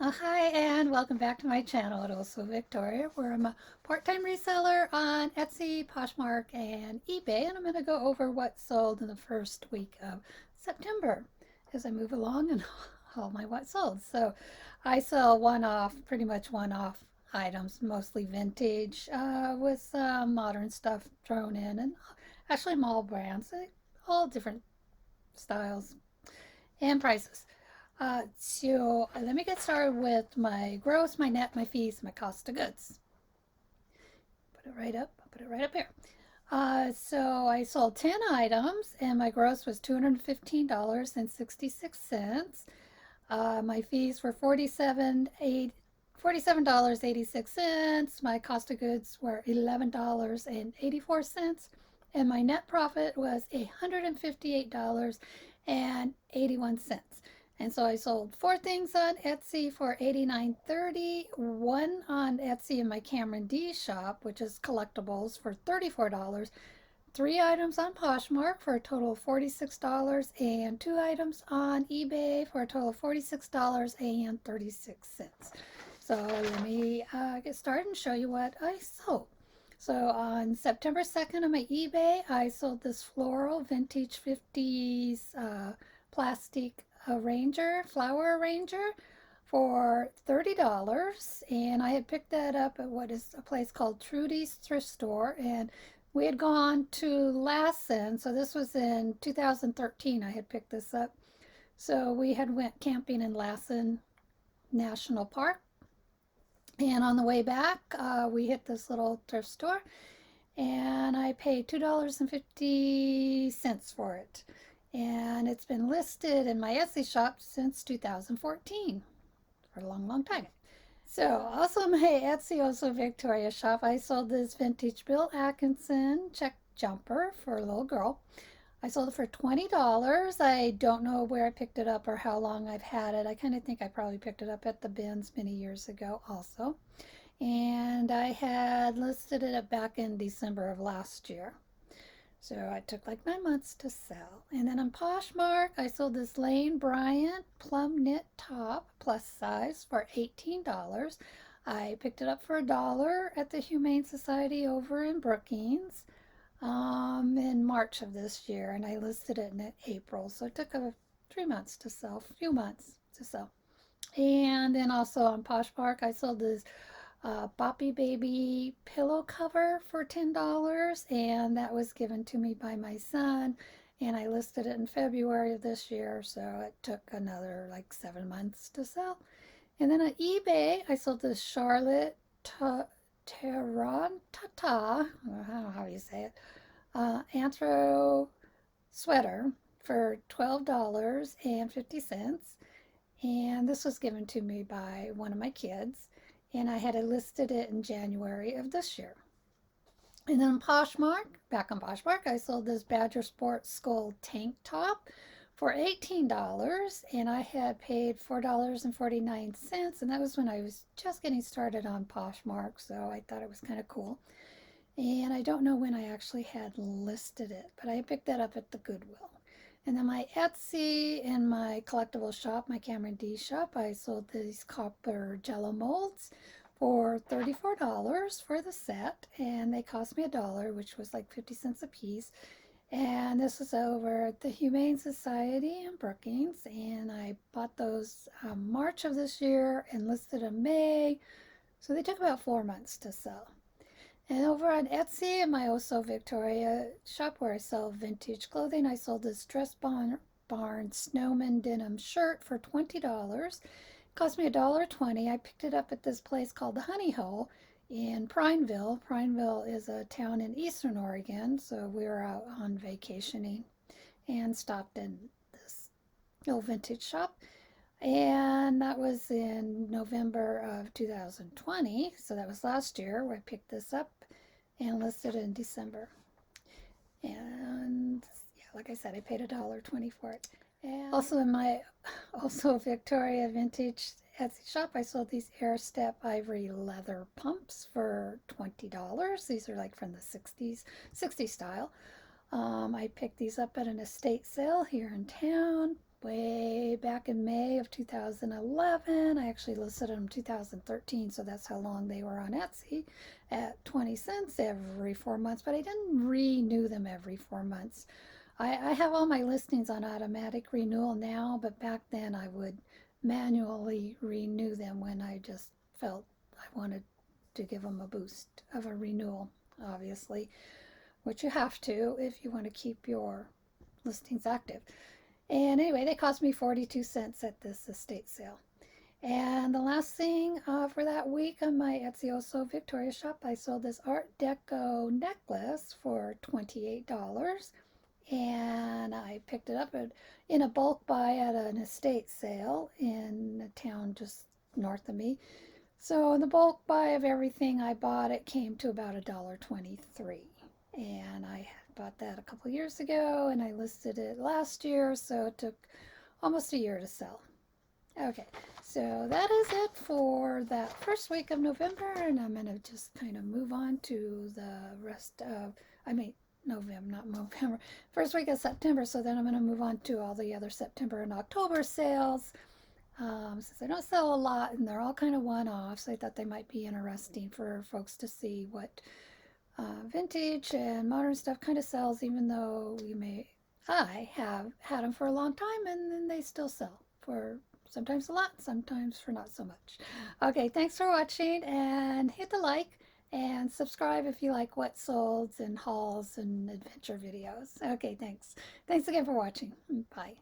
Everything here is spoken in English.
Hi and welcome back to my channel at Also Victoria, where I'm a part-time reseller on Etsy, Poshmark, and eBay, and I'm going to go over what sold in the first week of September as I move along and all my what sold. So I sell one-off, pretty much one-off items, mostly vintage, with some modern stuff thrown in, and actually mall brands, all different styles and prices. So let me get started with my gross, my net, my fees, my cost of goods. Put it right up. I'll put it right up here. So I sold 10 items and my gross was $215.66. My fees were $47.86. My cost of goods were $11.84. And my net profit was $158.81. And so I sold four things on Etsy for $89.30, one on Etsy in my Cameron D shop, which is collectibles, for $34, three items on Poshmark for a total of $46, and two items on eBay for a total of $46.36. So let me get started and show you what I sold. So on September 2nd on my eBay, I sold this floral vintage 50s plastic flower arranger for $30. And I had picked that up at what is a place called Trudy's Thrift Store. And we had gone to Lassen, so this was in 2013. I had picked this up. So we had went camping in Lassen National Park. And on the way back, we hit this little thrift store and I paid $2.50 for it. And it's been listed in my Etsy shop since 2014, for a long, long time. So, also in my Etsy, also Victoria shop, I sold this vintage Bill Atkinson check jumper for a little girl. I sold it for $20. I don't know where I picked it up or how long I've had it. I kind of think I probably picked it up at the bins many years ago also. And I had listed it back in December of last year. So I took like 9 months to sell. And then on Poshmark, I sold this Lane Bryant Plum Knit top plus size for $18. I picked it up for $1 at the Humane Society over in Brookings in March of this year, and I listed it in April. So it took 3 months to sell, a few months to sell. And then also on Poshmark, I sold this Boppy Baby pillow cover for $10, and that was given to me by my son. And I listed it in February of this year, so it took another like 7 months to sell. And then on eBay, I sold this Charlotte Tarantata, I don't know how you say it, anthro sweater for $12.50. And this was given to me by one of my kids. And I had listed it in January of this year. And then back on Poshmark, I sold this Badger Sports Skull tank top for $18. And I had paid $4.49. And that was when I was just getting started on Poshmark. So I thought it was kind of cool. And I don't know when I actually had listed it, but I picked that up at the Goodwill. And then my Etsy and my collectible shop, my Cameron D shop, I sold these copper Jello molds for $34 for the set, and they cost me $1, which was like 50 cents a piece. And this was over at the Humane Society in Brookings, and I bought those March of this year and listed in May, so they took about 4 months to sell. And over on Etsy in my Oso Victoria shop where I sell vintage clothing, I sold this Barn Snowman denim shirt for $20. It cost me $1.20. I picked it up at this place called the Honey Hole in Prineville. Prineville is a town in eastern Oregon, so we were out on vacationing and stopped in this old vintage shop. And that was in November of 2020, so that was last year where I picked this up and listed it in December. And yeah, like I said, I paid $1.20 for it. And also in my Victoria Vintage Etsy shop, I sold these Air Step ivory leather pumps for $20. These are like from the 60s style. I picked these up at an estate sale here in town. way back in May of 2011. I actually listed them 2013, so that's how long they were on Etsy at 20 cents every 4 months, but I didn't renew them every 4 months. I have all my listings on automatic renewal now, but back then I would manually renew them when I just felt I wanted to give them a boost of a renewal, obviously, which you have to if you want to keep your listings active. And anyway, they cost me 42 cents at this estate sale. And the last thing for that week on my Etsy Also Victoria shop, I sold this Art Deco necklace for $28. And I picked it up in a bulk buy at an estate sale in a town just north of me. So in the bulk buy of everything I bought, it came to about $1.23. And I bought that a couple years ago and I listed it last year, so it took almost a year to sell. Okay, so that is it for that first week of November, and I'm going to just kind of move on to the rest of, I mean, November, not November, first week of September. So then I'm going to move on to all the other September and October sales. Since I don't sell a lot and they're all kind of one-offs, I thought they might be interesting for folks to see what vintage and modern stuff kind of sells, even though I have had them for a long time and then they still sell for sometimes a lot, sometimes for not so much. Okay, thanks for watching and hit the like and subscribe if you like what solds and hauls and adventure videos. Okay, thanks. Thanks again for watching. Bye.